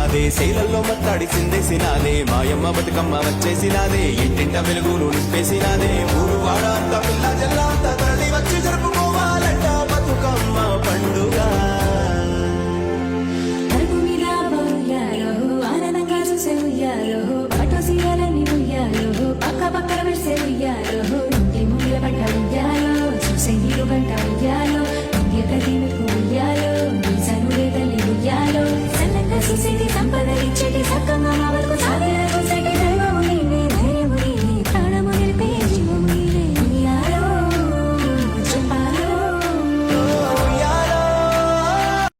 వచ్చేసినాదే శైలల్లో మత్తాడి సిందేసినాదే మాయమ్మ బతుకమ్మ వచ్చేసినాదే ఇంటింట వెలుగులు నింపేసినాదే ఊరు వాడ అంత పిల్ల జల్ల అంత తరలి వచ్చి జరుపుకోవాలంట బతుకమ్మ పండుగ పక్కన వెళ్సే ఉయ్యాలో ఇంటి ముంగిల పడ్డ ఉయ్యాలో చూసే నీరు గంట ఉయ్యాలో ప్రతి ఉయ్యాలో తల్లి ఉయ్యాలో సన్నంగా చూసేది సంపద ఇచ్చేది సక్కంగా మా వరకు సాగే